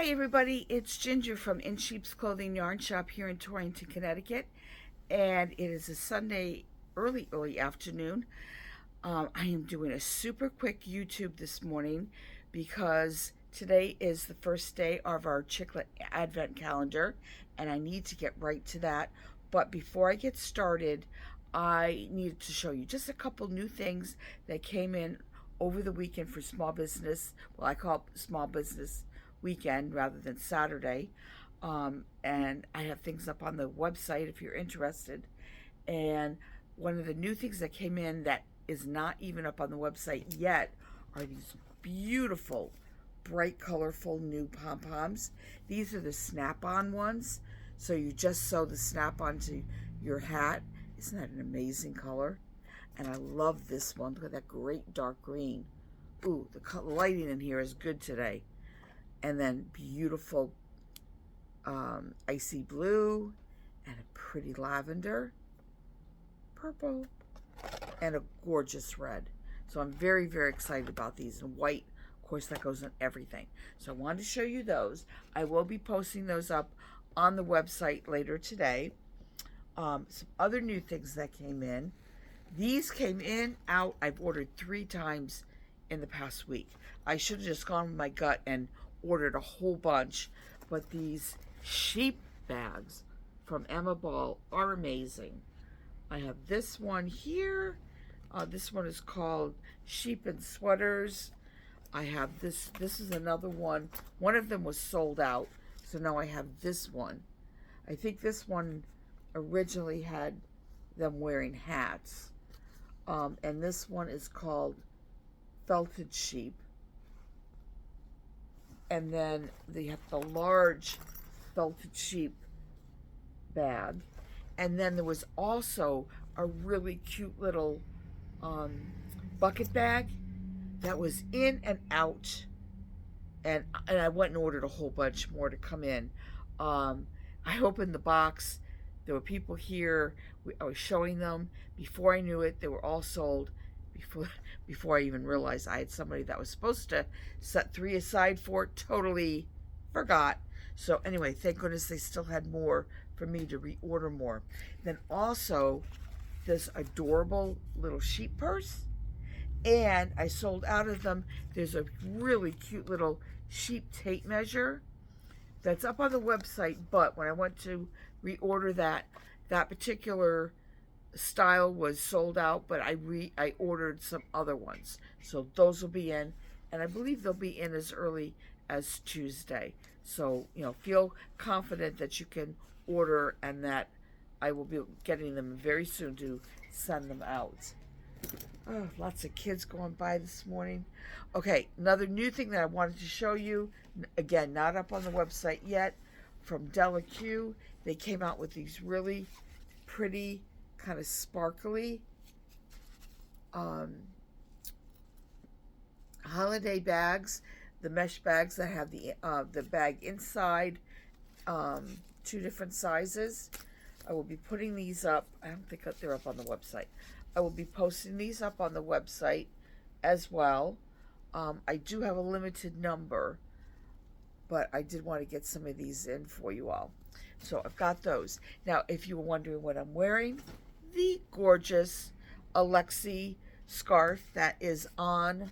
Hi everybody, it's Ginger from In Sheep's Clothing Yarn Shop here in Torrington, Connecticut, and it is a Sunday early afternoon. I am doing a super quick YouTube this morning because today is the first day of our Chicklet Advent calendar, and I need to get right to that. But before I get started, I needed to show you just a couple new things that came in over the weekend for small business. Well, I call it small business weekend rather than Saturday. And I have things up on the website if you're interested. And one of the new things that came in that is not even up on the website yet are these beautiful, bright, colorful new pom-poms. These are the snap-on ones. So you just sew the snap-on to your hat. Isn't that an amazing color? And I love this one. Look at that great dark green. Ooh, the lighting in here is good today. And then beautiful icy blue and a pretty lavender, purple, and a gorgeous red. So I'm very, very excited about these. And white, of course, that goes on everything. So I wanted to show you those. I will be posting those up on the website later today. Some other new things that came in. These came in, out. I've ordered 3 times in the past week. I should have just gone with my gut and ordered a whole bunch, but these sheep bags from Emma Ball are amazing. I have this one here. This one is called Sheep and Sweaters. I have this is another one. One of them was sold out, so now I have this one. I think this one originally had them wearing hats. And this one is called Felted Sheep. And then they have the large Felted Sheep bag. And then there was also a really cute little bucket bag that was in and out. And I went and ordered a whole bunch more to come in. I opened the box. There were people here. I was showing them. Before I knew it, they were all sold. Before I even realized I had somebody that was supposed to set 3 aside for it, totally forgot. So anyway, thank goodness they still had more for me to reorder more. Then also this adorable little sheep purse. And I sold out of them. There's a really cute little sheep tape measure that's up on the website, but when I went to reorder that particular style was sold out, but I ordered some other ones. So those will be in, and I believe they'll be in as early as Tuesday. So, feel confident that you can order and that I will be getting them very soon to send them out. Oh, lots of kids going by this morning. Okay, another new thing that I wanted to show you, again, not up on the website yet, from Della Q. They came out with these really pretty, kind of sparkly holiday bags, the mesh bags that have the bag inside, 2 different sizes. I will be putting these up. I don't think they're up on the website. I will be posting these up on the website as well. I do have a limited number, but I did want to get some of these in for you all. So I've got those. Now, if you were wondering what I'm wearing, the gorgeous Alexi scarf that is on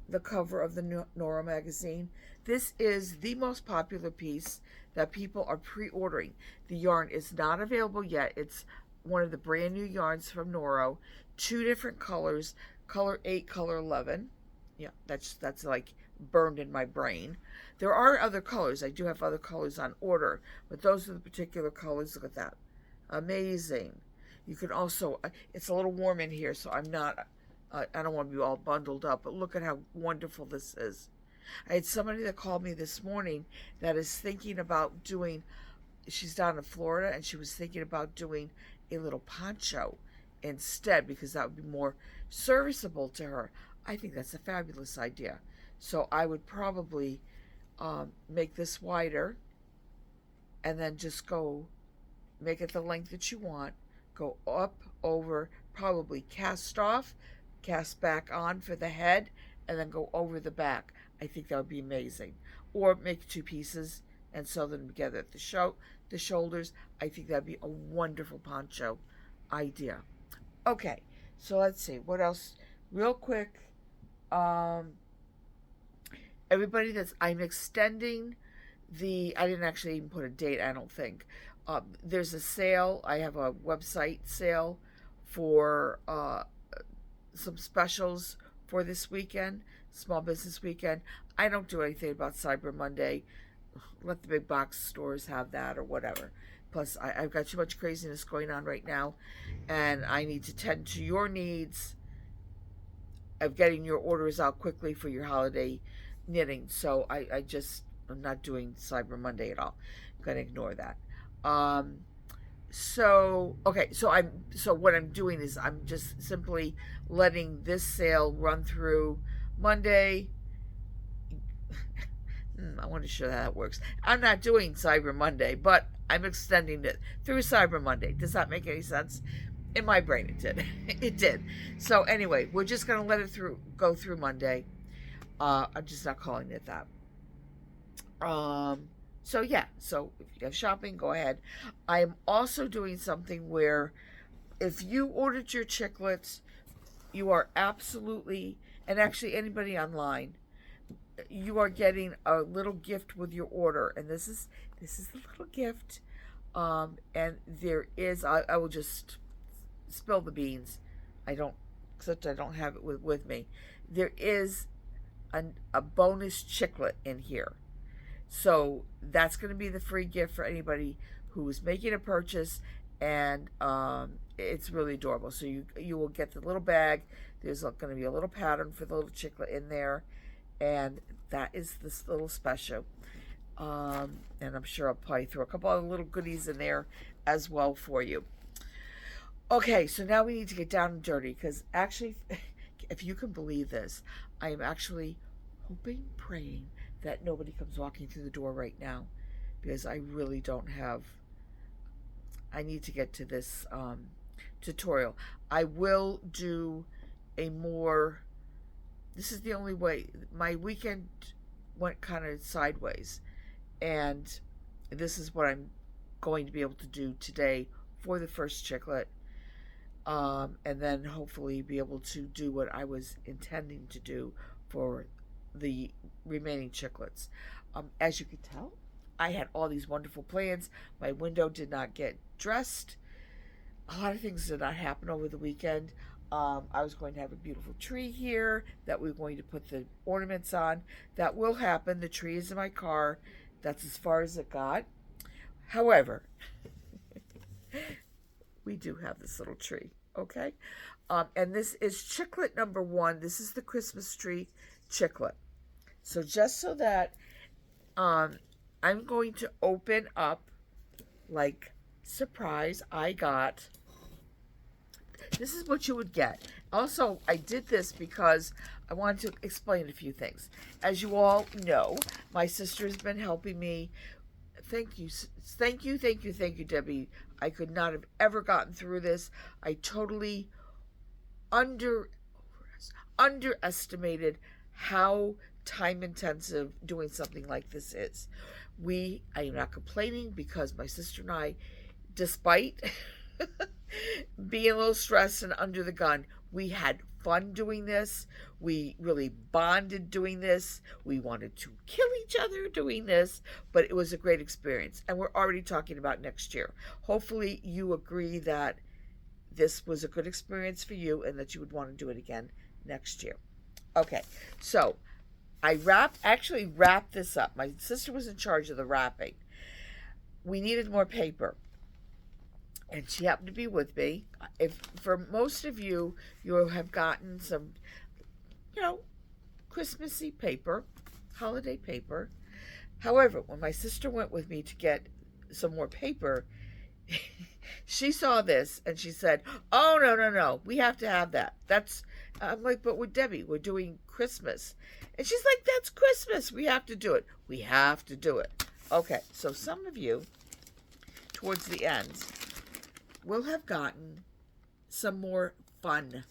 the cover of the Noro magazine. This is the most popular piece that people are pre-ordering. The yarn is not available yet. It's one of the brand new yarns from Noro. 2 different colors, color 8, color 11. Yeah, that's like burned in my brain. There are other colors. I do have other colors on order, but those are the particular colors. Look at that. Amazing. You can also, it's a little warm in here, so I'm not, I don't want to be all bundled up, but look at how wonderful this is. I had somebody that called me this morning that is thinking about doing, she's down in Florida, and she was thinking about doing a little poncho instead because that would be more serviceable to her. I think that's a fabulous idea. So I would probably make this wider and then just go make it the length that you want, go up, over, probably cast off, cast back on for the head, and then go over the back. I think that would be amazing. Or make 2 pieces and sew them together at the shoulders. I think that'd be a wonderful poncho idea. Okay, so let's see what else. Real quick, everybody I'm extending I didn't actually even put a date, I don't think. There's a sale. I have a website sale for some specials for this weekend, Small Business Weekend. I don't do anything about Cyber Monday. Let the big box stores have that or whatever. Plus, I've got too much craziness going on right now, and I need to tend to your needs of getting your orders out quickly for your holiday knitting. So I'm not doing Cyber Monday at all. I'm gonna ignore that. So what I'm doing is I'm just simply letting this sale run through Monday. I want to show how that works. I'm not doing Cyber Monday, but I'm extending it through Cyber Monday. Does that make any sense? In my brain, it did. It did. So anyway, we're just gonna let it go through Monday. I'm just not calling it that. So yeah, so if you have shopping, go ahead. I am also doing something where if you ordered your chiclets, you are absolutely, and actually anybody online, you are getting a little gift with your order, and this is the little gift. And there is, I will just spill the beans. I don't have it with me. There is a bonus chiclet in here. So that's going to be the free gift for anybody who is making a purchase, and it's really adorable. So you will get the little bag. There's going to be a little pattern for the little chiclet in there, and that is this little special. And I'm sure I'll probably throw a couple other little goodies in there as well for you. Okay, so now we need to get down and dirty, because actually, if you can believe this, I am actually hoping, praying that nobody comes walking through the door right now, because I really don't have, I need to get to this tutorial. I will do this is the only way. My weekend went kind of sideways, and this is what I'm going to be able to do today for the first chiclet, and then hopefully be able to do what I was intending to do for the remaining chiclets. As you can tell, I had all these wonderful plans. My window did not get dressed. A lot of things did not happen over the weekend. I was going to have a beautiful tree here that we were going to put the ornaments on. That will happen. The tree is in my car. That's as far as it got. However, we do have this little tree, okay? And this is chiclet number 1. This is the Christmas tree chiclet. So just so that I'm going to open up, like, surprise, this is what you would get. Also, I did this because I wanted to explain a few things. As you all know, my sister has been helping me. Thank you, Debbie. I could not have ever gotten through this. I totally underestimated how time intensive doing something like this is. I am not complaining, because my sister and I, despite being a little stressed and under the gun, we had fun doing this. We really bonded doing this. We wanted to kill each other doing this, but it was a great experience. And we're already talking about next year. Hopefully you agree that this was a good experience for you and that you would want to do it again next year. Okay, so I actually wrapped this up. My sister was in charge of the wrapping. We needed more paper, and she happened to be with me. For most of you, you have gotten some, Christmassy paper, holiday paper. However, when my sister went with me to get some more paper, she saw this and she said, "Oh, no, we have to have that." I'm like, "But with Debbie, we're doing Christmas." And she's like, "That's Christmas. We have to do it. We have to do it." Okay, so some of you, towards the end, will have gotten some more fun.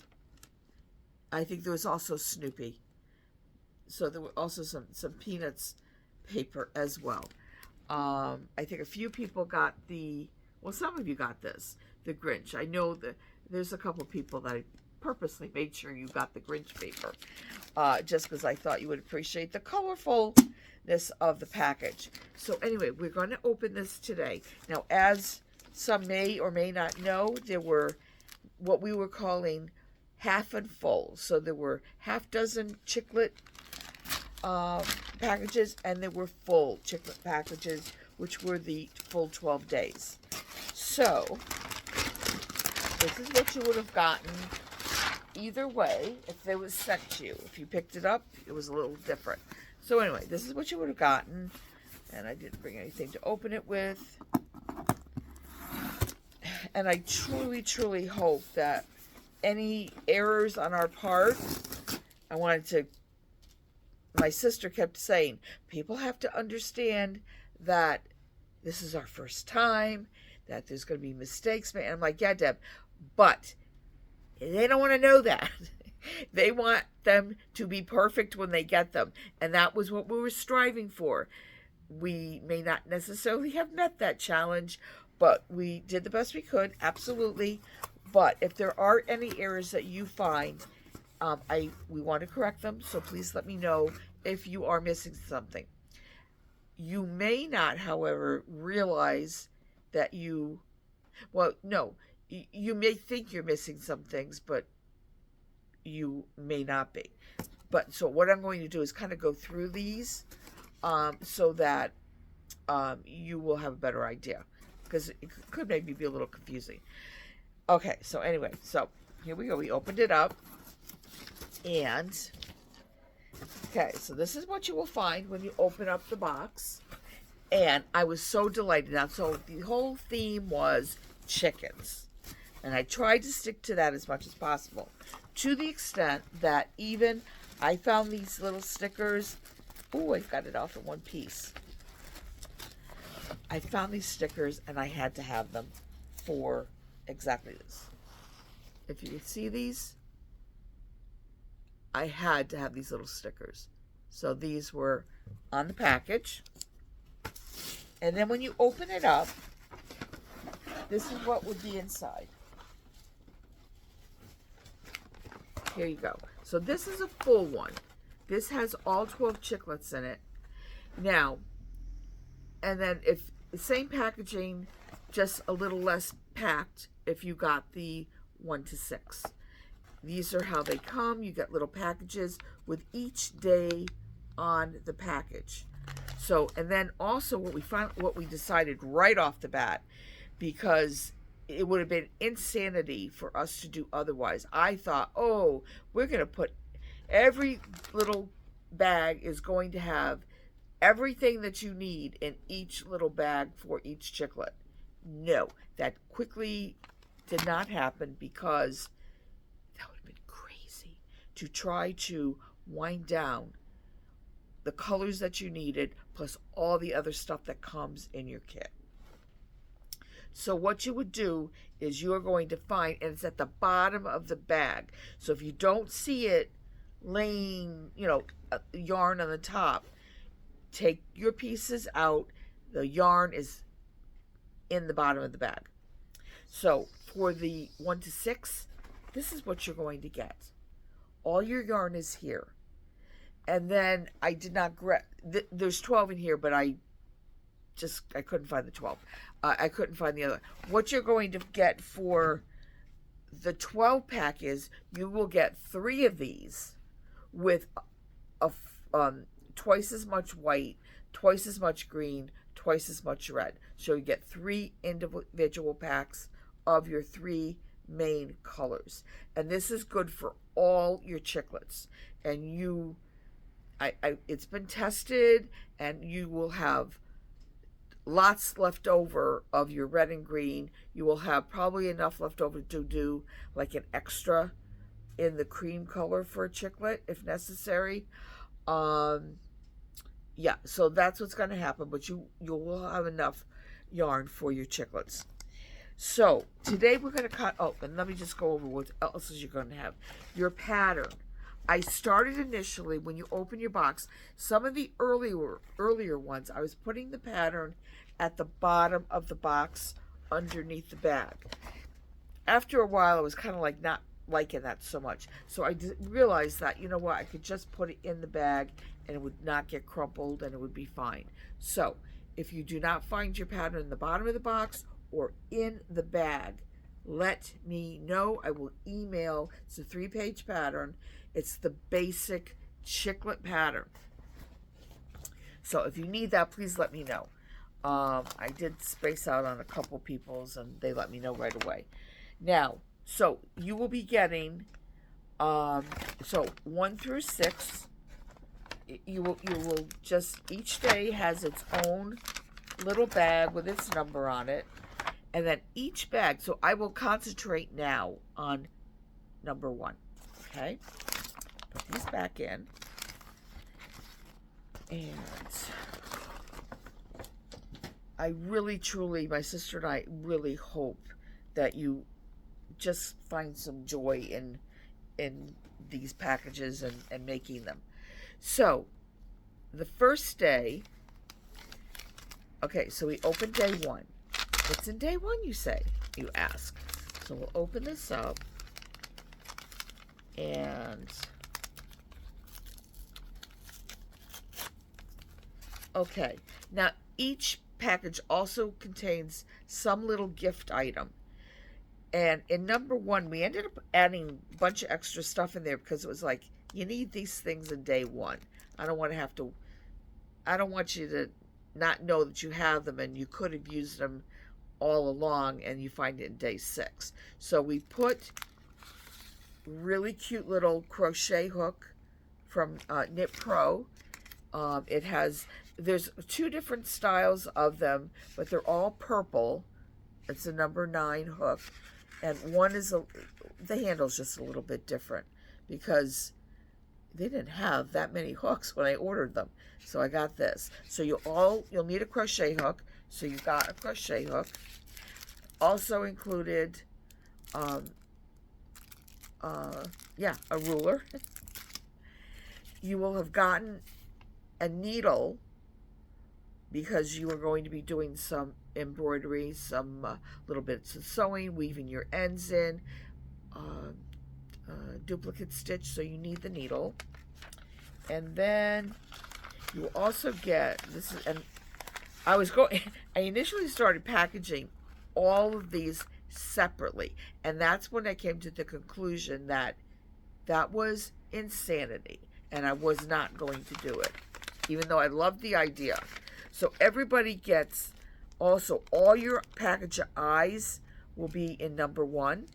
I think there was also Snoopy. so there were also some peanuts paper as well. I think a few people got some of you got this, the Grinch. I know that there's a couple people that I purposely made sure you got the Grinch paper, just because I thought you would appreciate the colorfulness of the package. So anyway, we're going to open this today. Now, as some may or may not know, there were what we were calling half and full. So there were half dozen Chicklet packages, and there were full Chicklet packages, which were the full 12 days. So this is what you would have gotten either way if they was sent to you. If you picked it up, it was a little different. So anyway, this is what you would have gotten, and I didn't bring anything to open it with. And I truly, truly hope that any errors on our part, my sister kept saying, people have to understand that this is our first time, that there's going to be mistakes made. And I'm like, yeah, Deb, but they don't want to know that. They want them to be perfect when they get them. And that was what we were striving for. We may not necessarily have met that challenge, but we did the best we could, absolutely. But if there are any errors that you find, we want to correct them, so please let me know if you are missing something. You may not, however, realize that you may think you're missing some things, but you may not be. But so what I'm going to do is kind of go through these so that you will have a better idea, because it could maybe be a little confusing. Okay, so anyway, so here we go. We opened it up, and okay, so this is what you will find when you open up the box. And I was so delighted. Now, so the whole theme was chickens, and I tried to stick to that as much as possible, to the extent that even I found these little stickers. Oh, I got it off in one piece. I found these stickers, and I had to have them for exactly this. If you can see these, I had to have these little stickers. So these were on the package. And then when you open it up, this is what would be inside. Here you go. So this is a full one. This has all 12 chiclets in it. Now, and then if the same packaging, just a little less packed if you got the 1 to 6. These are how they come. You get little packages with each day on the package. So, and then also what we decided right off the bat, because it would have been insanity for us to do otherwise. I thought, oh, we're going to put every little bag is going to have everything that you need in each little bag for each Chicklet. No, that quickly did not happen, because that would have been crazy to try to wind down the colors that you needed, plus all the other stuff that comes in your kit. So what you would do is you're going to find, and it's at the bottom of the bag. So if you don't see it laying, yarn on the top, take your pieces out. The yarn is in the bottom of the bag. So for the 1 to 6, this is what you're going to get. All your yarn is here. And then I did not there's 12 in here, but I couldn't find the 12. I couldn't find the other. What you're going to get for the 12 pack is you will get 3 of these with twice as much white, twice as much green, twice as much red. So you get 3 individual packs of your 3 main colors. And this is good for all your Chicklets. And it's been tested, and you will have lots left over of your red and green. You will have probably enough left over to do like an extra in the cream color for a Chicklet if necessary. Yeah, so that's what's going to happen, but you will have enough yarn for your Chicklets. So today we're going to cut, and let me just go over what else you're going to have. Your pattern. I started initially, when you open your box, some of the earlier ones, I was putting the pattern at the bottom of the box underneath the bag. After a while, I was kind of like not liking that so much. So I realized that, you know what, I could just put it in the bag and it would not get crumpled and it would be fine. So if you do not find your pattern in the bottom of the box or in the bag, let me know. I will email. It's a 3-page pattern. It's the basic Chicklet pattern. So if you need that, please let me know. I did space out on a couple people's and they let me know right away. Now, so you will be getting, so 1 through 6, you will just, each day has its own little bag with its number on it. And then each bag, so I will concentrate now on number 1, okay? Put these back in. And I really, truly, my sister and I really hope that you just find some joy in these packages and making them. So, the first day, okay, so we open day 1. What's in day 1, you ask. So we'll open this up, and okay, now each package also contains some little gift item. And in number 1, we ended up adding a bunch of extra stuff in there because it was like, you need these things in day 1. I don't want you to not know that you have them and you could have used them all along and you find it in day 6. So we put really cute little crochet hook from Knit Pro. There's 2 different styles of them, but they're all purple. It's a number 9 hook. And one is, the handle's just a little bit different because they didn't have that many hooks when I ordered them. So I got this. So you'll need a crochet hook. So you got a crochet hook. Also included, a ruler. You will have gotten a needle because you are going to be doing some embroidery, some little bits of sewing, weaving your ends in, duplicate stitch, so you need the needle. And then you will also get, I initially started packaging all of these separately, and that's when I came to the conclusion that that was insanity, and I was not going to do it, even though I loved the idea. So everybody gets, also all your package of eyes will be in number 1.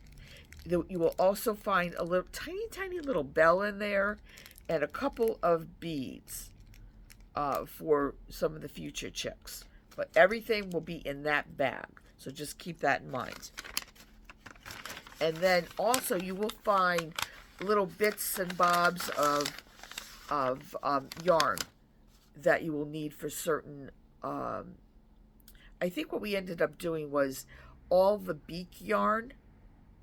You will also find a little tiny little bell in there and a couple of beads for some of the future chicks. But everything will be in that bag. So just keep that in mind. And then also you will find little bits and bobs of yarn that you will need for certain, I think what we ended up doing was all the beak yarn,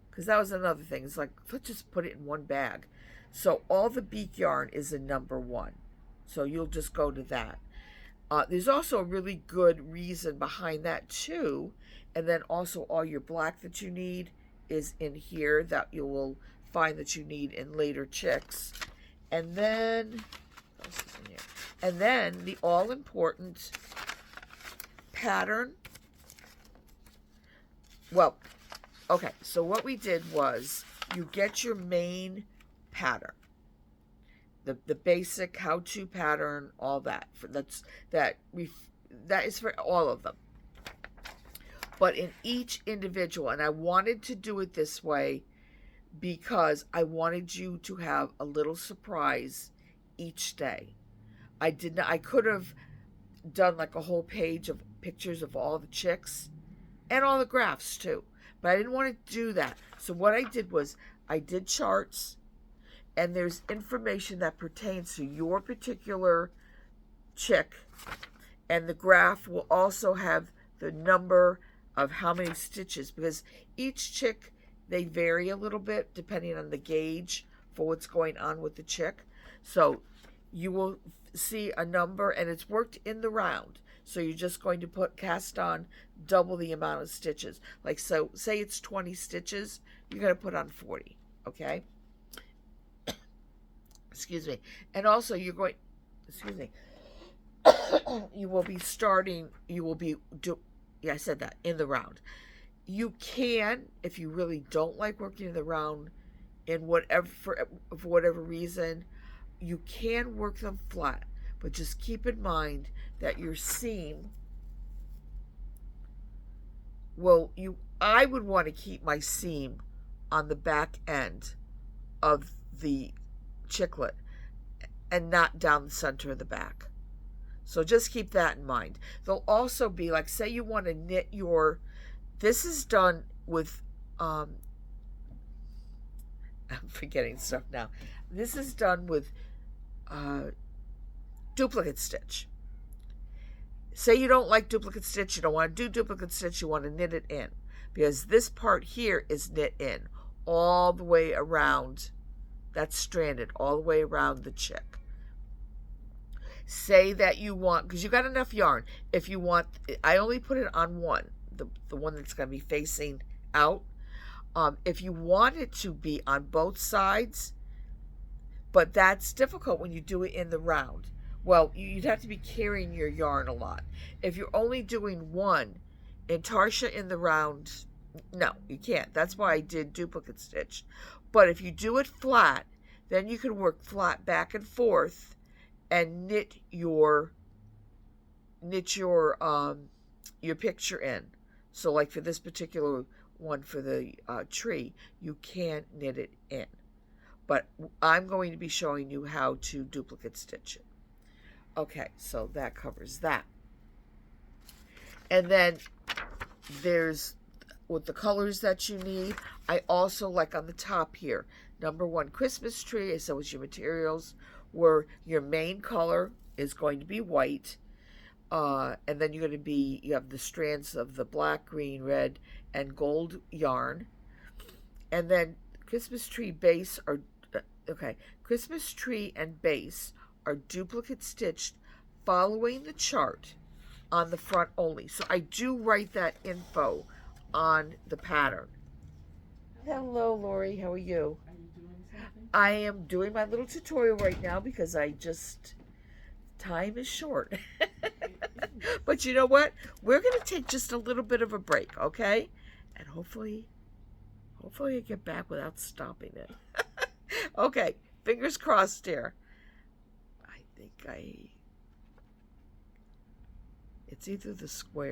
because that was another thing. It's like, let's just put it in one bag. So all the beak yarn is in number 1. So you'll just go to that. There's also a really good reason behind that too. And then also all your black that you need is in here that you will find that you need in later chicks. And then, what else is in here? And then the all-important pattern. Well, okay, so what we did was you get your main pattern. The basic how-to pattern, all that. That is for all of them. But in each individual, and I wanted to do it this way because I wanted you to have a little surprise each day. I could have done like a whole page of pictures of all the chicks and all the graphs too, but I didn't want to do that. So what I did was I did charts, and there's information that pertains to your particular chick, and the graph will also have the number of how many stitches, because each chick, they vary a little bit depending on the gauge for what's going on with the chick. So you will see a number, and it's worked in the round. So you're just going to cast on double the amount of stitches. Like, so say it's 20 stitches, you're going to put on 40, okay? Excuse me. And also you're going, excuse me, you will be starting, yeah, I said that, in the round. You can, if you really don't like working in the round, in whatever, for whatever reason, you can work them flat, but just keep in mind that your seam I would want to keep my seam on the back end of the chicklet and not down the center of the back. So just keep that in mind. There'll also be, like, say you want to knit this is done with, I'm forgetting stuff now. This is done with duplicate stitch. Say you don't like duplicate stitch, you don't want to do duplicate stitch, you want to knit it in. Because this part here is knit in all the way around, that's stranded all the way around the chick. Say that you want, because you got enough yarn, if you want, I only put it on one, the one that's going to be facing out. If you want it to be on both sides, but that's difficult when you do it in the round. Well, you'd have to be carrying your yarn a lot. If you're only doing one, intarsia in the round, no, you can't. That's why I did duplicate stitch. But if you do it flat, then you can work flat back and forth and knit your picture in. So like for this particular one for the tree, you can knit it in. But I'm going to be showing you how to duplicate stitch it. Okay, so that covers that. And then there's with the colors that you need. I also, like on the top here, number 1, Christmas tree. So is your materials, where your main color is going to be white. And then you have the strands of the black, green, red, and gold yarn. And then Christmas tree base Christmas tree and base are duplicate stitched following the chart on the front only. So I do write that info on the pattern. Hello, Lori. How are you? Are you doing something? I am doing my little tutorial right now because time is short. But you know what? We're going to take just a little bit of a break, okay? And hopefully I get back without stopping it. Okay, fingers crossed here. I think it's either the square